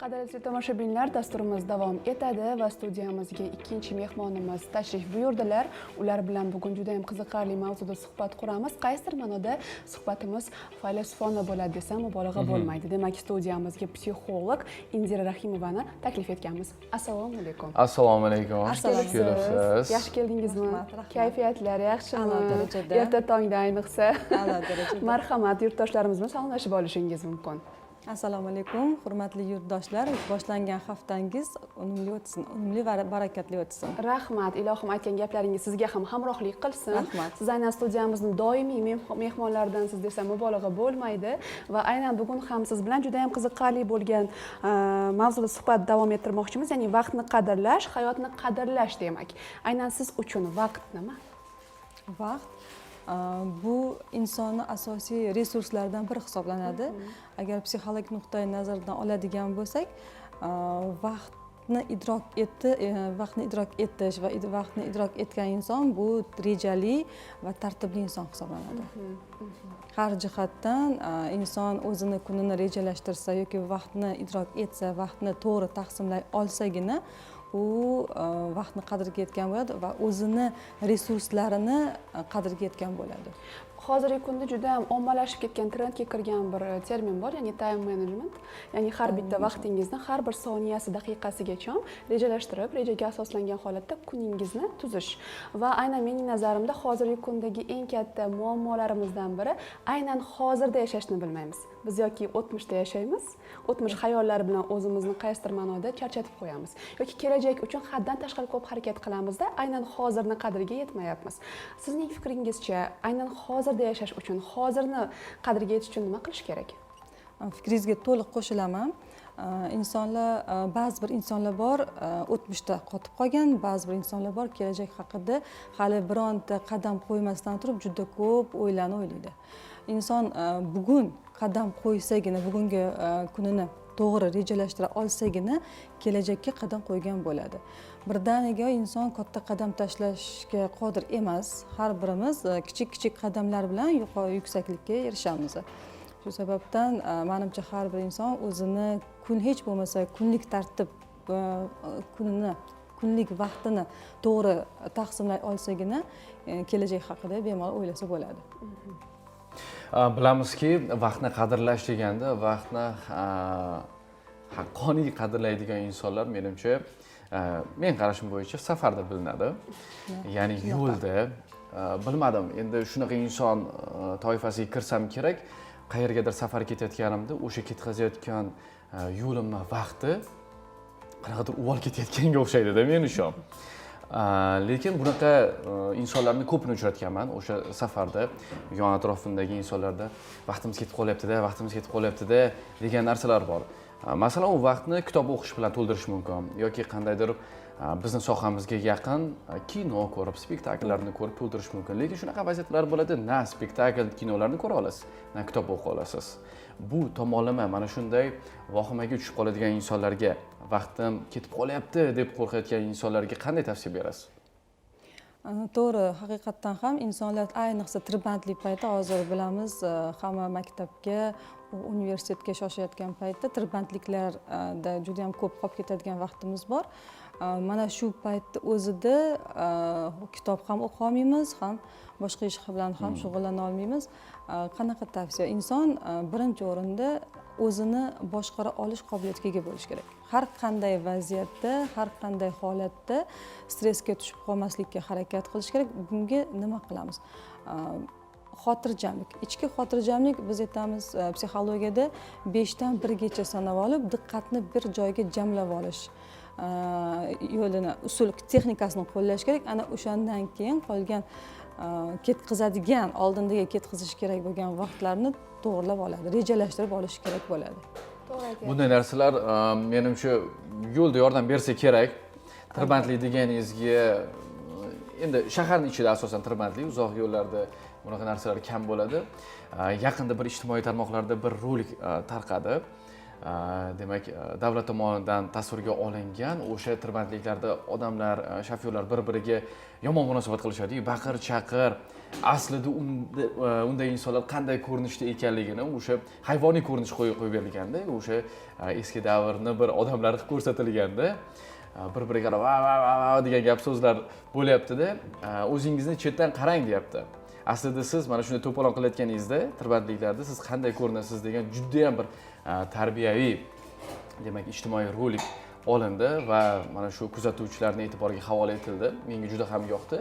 Qadrli tomoshabinlar, dasturimiz davom etadi va studiyamizga ikkinchi mehmonimiz tashrif buyurdilar. Ular bilan bugun juda ham qiziqarli mavzuda suhbat quramiz. Qaysidir ma'noda suhbatimiz faylasufona bo'ladi desam mubolag'a bo'lmaydi. Demak, studiyamizga psixolog Indira Rahimovani taklif etganmiz. Assalomu alaykum. Assalomu alaykum. Yaxshi keldingizmi? Kayfiyatlar yaxshimi? Erta tongda ayniqsa. Marhamat, yurtdoshlarimiz bilan salomlashib olishingiz mumkin. Assalomu alaykum, hurmatli yurtdoshlar. Boshlangan haftangiz unumli o'tsin, unumli va barakatli o'tsin. Rahmat, ilohim aytgan gaplaringiz sizga ham hamrohlik qilsin. Rahmat. Siz aynan studiyamizning doimiy mehmonlaridansiz desam mubolag'a bo'lmaydi va aynan bugun ham siz bilan juda ham qiziqarli bo'lgan mavzuda suhbat davom ettirmoqchimiz, ya'ni vaqtni qadrlash, hayotni qadrlash demak. Aynan siz uchun vaqt nima? Vaqt bu insonni asosiy resurslaridan biri hisoblanadi. Agar psixologik nuqtai nazardan oladigan bo'lsak, vaqtni idrok etish va vaqtni idrok etgan inson bu rejali va tartibli inson hisoblanadi. Har jihatdan inson o'zini kunini rejalashtirsa yoki vaqtni idrok etsa, vaqtni to'g'ri taqsimlay olsagina u vaqtni qadriga yetgan bo'ladi va o'zini resurslarini qadriga yetgan bo'ladi. Hozirgi kunda juda ham ommalashib ketgan trendga kirgan bir termin bor, ya'ni time management. Ya'ni har bitta vaqtingizni har bir soniyasi, daqiqasigacha rejalashtirib, rejaga asoslangan holatda kuningizni tuzish. Va aynan mening nazarimda hozirgi kundagi eng katta muammolarimizdan biri aynan hozirda yashashni bilmaymiz. Biz yoki o'tmishda yashaymiz, o'tmish xayollari bilan o'zimizni qaysidir ma'noda charchatib qo'yamiz. Yoki kelajak uchun haddan tashqari ko'p harakat qilamizda, aynan hozirni qadriga yetmayapmiz. Sizning fikringizcha, aynan hozirda yashash uchun, hozirni qadriga yetish uchun nima qilish kerak? Fikringizga to'liq qo'shilaman. Ba'zi bir insonlar bor, o'tmishda qotib qolgan, ba'zi bir insonlar bor, kelajak haqida hali bironta qadam qo'ymasdan turib juda ko'p o'ylaydi. Inson bugun qadam qo'ysagina, bugungi kunini to'g'ri rejalashtira olsagina kelajakka qadam qo'ygan bo'ladi. Birdaniga inson katta qadam tashlashga qodir emas. Har birimiz kichik qadamlar bilan yuksaklikka erishamiz. Shu sababdan menimcha har bir inson o'zini hech bo'lmasa kunlik tartib kunlik vaqtini to'g'ri taqsimlay olsagina kelajak haqida bemalol o'ylasa bo'ladi. Bilamizki, vaqtni qadrlash deganda vaqtni haqqoniy qadrlaydigan insonlar menimcha men qarashim bo'yicha safarda bilinadi. Ya'ni yo'lda bilmadim, endi shunaqa inson toifasiga kirsam kerak, qayergadir safar ketayotganimda o'sha ketkazayotgan yo'limni vaqti qanaqadir uvol ketayotganga o'xshaydi-da men uchun. Lekin bunaqa insonlarni ko'pini uchratganman o'sha safarda, yon atrofimdagi insonlarda vaqtimiz ketib qolyapti-da degan narsalar bor. Masalan, u vaqtni kitob o'qish bilan to'ldirish mumkin yoki qandaydir bizning sohamizga yaqin kino ko'rib, spektakllarni ko'rib to'ldirish mumkin. Lekin shunaqa vaziyatlar bo'ladi, na spektakl, kinolarni ko'ra olasiz, na kitob o'qiy olasiz. Bu tomonlama mana shunday vahimaga tushib qoladigan insonlarga, vaqtim ketib qolyapti deb qo'rqayotgan insonlarga qanday tavsiya berasiz? To'g'ri, haqiqatdan ham insonlar ayniqsa tirbandlik payti, hozir bilamiz, hamma maktabga, universitetga shoshayotgan paytda tirbandliklarda juda ham ko'p qolib ketadigan vaqtimiz bor. Mana shu paytda o'zida kitob ham o'qiy olmaymiz, ham boshqa ish bilan ham shug'ullana olmaymiz. Qanaqa tavsiya? Inson birinchi o'rinda o'zini boshqara olish qobiliyatiga ega bo'lish kerak. Har qanday vaziyatda, har qanday holatda stressga tushib qolmaslikka harakat qilish kerak. Bunga nima qilamiz? Xotirjamlik. Ichki xotirjamlik biz aytamiz psixologiyada 5 dan 1 gacha sanab olib, diqqatni bir joyga jamlab olish yo'lini, usul texnikasini qo'llash kerak. Ana o'shandan keyin qolgan ketkazadigan, oldindagi ketkazish kerak bo'lgan vaqtlarni to'g'rilab oladi, rejalashtirib olish kerak bo'ladi. Bunday narsalar menimcha yo'lda yordam bersa kerak. Tirbandlik deganingizga endi shaharning ichida asosan tirbandlik, uzoq yo'llarda bunaqa narsalar kam bo'ladi. Yaqinda bir ijtimoiy tarmoqlarda bir rolik tarqadi. demak davlat tomonidan tasvirga olingan o'sha tirbandliklarda odamlar, shofyorlar bir-biriga yomon munosabat qilishadi, baqir chaqir. Aslida unday insonlar qanday ko'rinishda ekanligini o'sha hayvoniy ko'rinish qo'yib berilganda, o'sha eski davrni bir odamlar qilib ko'rsatilganda bir-biriga qarab va degan gap so'zlar bo'lyapti-da, o'zingizni chetdan qarang deyapti. Aslida siz mana shunday to'polon qilayotganingizda tirbandliklarda siz qanday ko'rinasiz degan juda ham bir tarbiyaviy, demak ijtimoiy rolik olindi va mana shu kuzatuvchilarning e'tiboriga havola etildi. Menga juda ham yoqdi.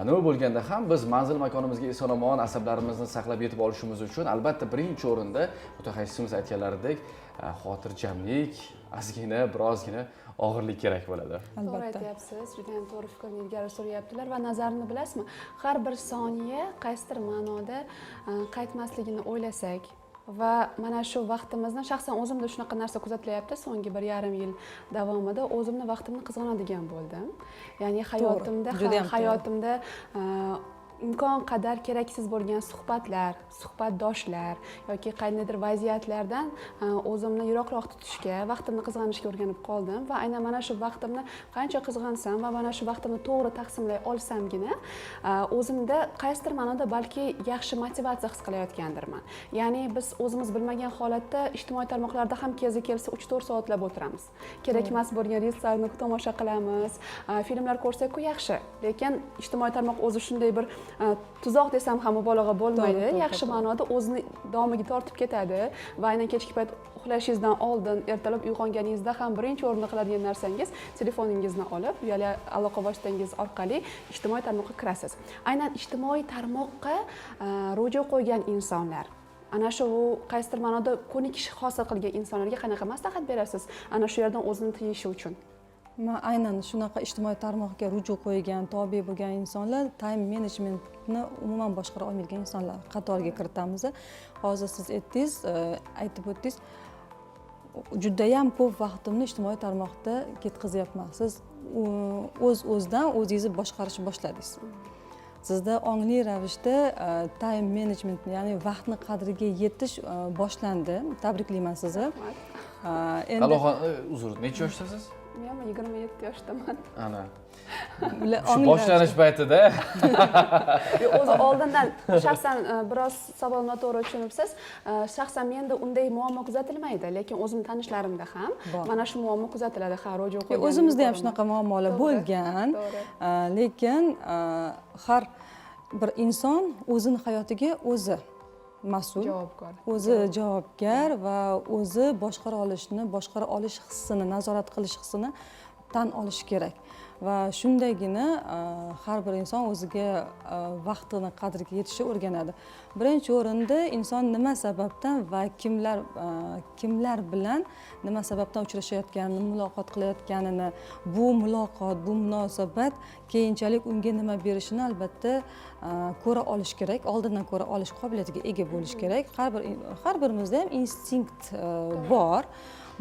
Nima bo'lganda ham biz manzil makonimizga eson-omon asablarimizni saqlab yetib olishimiz uchun albatta birinchi o'rinda mutaxassisimiz aytganlaridek xotirjamlik, ozgina, birozgina og'irlik kerak bo'ladi. To'g'ri aytyapsiz, juda ham to'g'ri fikrni ilgari suryaptilar va nazarini bilasizmi? Har bir soniya qaysidir ma'noda qaytmasligini o'ylasak va mana shu vaqtimizni shaxsan o'zimda shunaqa narsa kuzatilyapti so'nggi 1,5 yil davomida o'zimni vaqtimni qizg'anadigan bo'ldim. Ya'ni hayotimda imkon qadar keraksiz bo'lgan suhbatlar, suhbatdoshlar yoki qandaydir vaziyatlardan o'zimni yiroqroq tutishga, vaqtimni qizg'anishga o'rganib qoldim va aynan mana shu vaqtimni qancha qizg'ansam va mana shu vaqtimni to'g'ri taqsimlay olsamgina o'zimda qaysidir ma'noda balki yaxshi motivatsiya his qilayotgandirman. Ya'ni biz o'zimiz bilmagan holatda ijtimoiy tarmoqlarda ham kezi kelsa 3-4 soatlab o'tiramiz. Kerak emas bo'lgan reelslarni tomosha qilamiz, filmlar ko'rsak-ku yaxshi, lekin ijtimoiy tarmoq o'zi shunday bir tuzoq desam ham mubolag'a bo'lmaydi. Yaxshi ma'noda o'zini domiga tortib ketadi va aynan kechki payt uxlashingizdan oldin, ertalab uyg'onganingizda ham birinchi o'rinda qiladigan narsangiz telefoningizni olib, uyali aloqa vositangiz orqali ijtimoiy tarmoqqa kirasiz. Aynan ijtimoiy tarmoqqa ruju qo'ygan insonlar, ana shu qaysidir ma'noda ko'nikish hosil qilgan insonlarga qanaqa maslahat berasiz? Ana shu yerdan o'zini tiyishi uchun. Men aynan shunaqa ijtimoiy tarmoqqa ruju qo'ygan, tobe bo'lgan insonlar time managementni umuman boshqara olmaydigan insonlar qatoriga kiritamiz. Hozir siz aytib o'tdingiz, juda ham ko'p vaqtimni ijtimoiy tarmoqda ketkazyapman. Siz o'z-o'zidan o'zingizni boshqarishni boshladingiz. Sizda ongli ravishda time management, ya'ni vaqtni qadriga yetish boshlandi. Tabriklayman sizni. Endi uzr, necha yoshdasiz? Men 27 yoshdaman. Ana. Shu boshlanish paytida. O'zi oldindan shaxsan biroz savol noto'g'ri tushunibsiz. Shaxsan menda unday muammo kuzatilmaydi, lekin o'zim tanishlarimda ham mana shu muammo kuzatiladi. Ha, ro'jo qo'ygan. O'zimizda ham shunaqa muammolar bo'lgan, lekin har bir inson o'zini hayotiga o'zi mas'ul, o'zi javobgar va o'zi boshqara olish hissini, nazorat qilish hissini tan olishi kerak. Va shundagina har bir inson o'ziga vaqtini qadriga yetishga o'rganadi. Birinchi o'rinda inson nima sababdan va kimlar bilan nima sababdan uchrashayotganini, muloqot qilayotganini, bu muloqot, bu munosabat keyinchalik unga nima berishini albatta ko'ra olish kerak, oldindan ko'ra olish qobiliyatiga ega bo'lish kerak. Har birimizda ham instinkt bor.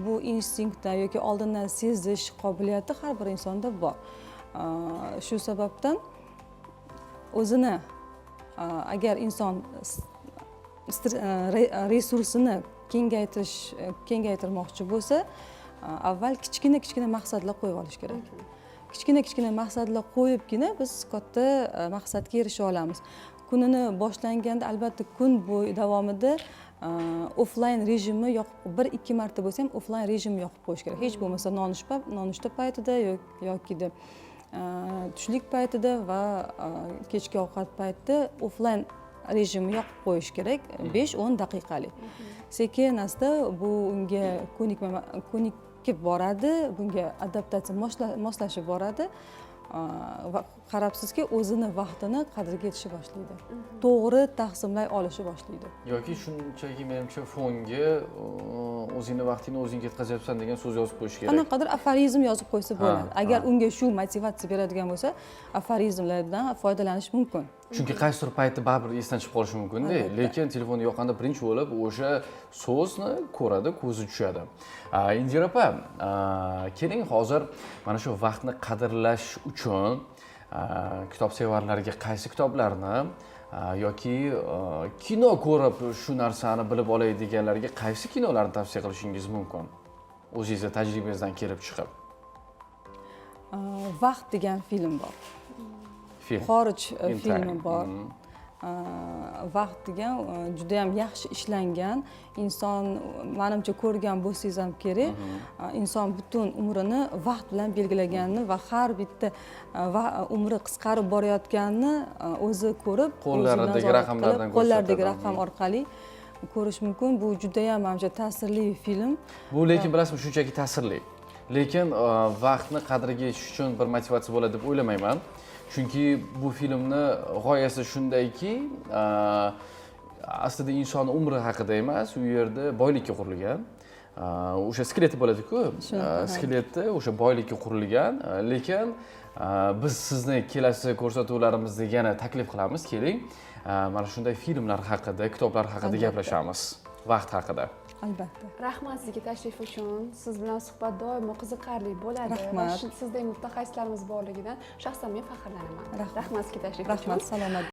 Bu instinktdan yoki oldindan sezish qobiliyati har bir insonda bor. Shu sababdan o'zini agar inson resursini kengaytirmoqchi bo'lsa, avval kichkina maqsadlar qo'yib olish kerak. Kichkina maqsadlar qo'yibgina biz katta maqsadga erisha olamiz. Kunini boshlanganda albatta kun bo'yi davomida offline rejimni yoqib 1-2 marta bo'lsa ham offline rejimni yoqib qo'yish kerak. Hech bo'lmasa nonushta paytida yoki tushlik paytida va kechki ovqat paytida offline rejimni yoqib qo'yish kerak 5-10 daqiqalik. Sekin asta bu unga ko'nikib boradi, bunga adaptatsiya moslashib boradi. Va qarabsizki, o'zini vaqtini qadriga yetisha boshlaydi. To'g'ri taqsimlay olishi boshlaydi. Yoki shunchaki menimcha fonga o'zingni vaqtingni o'zing ketkazyapsan degan so'z yozib qo'yish kerak. Qanaqadir aforizm yozib qo'ysa bo'ladi. Agar unga shu motivatsiya beradigan bo'lsa, aforizmlardan foydalanish mumkin. Chunki qaysidir paytda baribir esdan chiqib qolishi mumkin-da, lekin telefonni yoqqanda birinchi bo'lib o'sha so'zni ko'radi, ko'zi tushadi. Indira opa, keling hozir mana shu vaqtni qadrlash uchun kitobsevarlarga qaysi kitoblarni yoki kino ko'rib shu narsani bilib olay deganlarga qaysi kinolarni tavsiya qilishingiz mumkin? O'zingizning tajribangizdan kelib chiqib. Vaqt degan film bor. Film. Xorij filmi bor. Vaqt degan juda ham yaxshi ishlangan. Inson menimcha ko'rgan bo'lsangiz ham kerak. Inson butun umrini vaqt bilan belgilaganini va har bitta umri qisqarib borayotganini o'zi ko'rib, qo'llaridagi raqamlardan qo'llaridagi raqam orqali ko'rish mumkin. Bu juda ham menimcha ta'sirli film. Bu lekin bilasizmi, shunchaki ta'sirli. Lekin vaqtni qadriga yetish uchun bir motivatsiya bo'ladi deb o'ylamayman. Chunki bu filmni g'oyasi shundayki, aslida inson umri haqida emas, u yerda boylikka qurilgan. O'sha skeleti bo'ladi-ku, skeleti o'sha boylikka qurilgan, lekin biz sizni kelasi ko'rsatuvlarimizda yana taklif qilamiz, keling. Mana shunday filmlar haqida, kitoblar haqida gaplashamiz, vaqt haqida. Albatta. Rahmat sizga tashrif uchun. Siz bilan suhbat doimo qiziqarli bo'ladi. Rahmat. Sizdek mutaxassislarimiz borligidan shaxsan men faxrlanaman. Rahmat Rahmat sizga tashrif uchun. Rahmat, salomat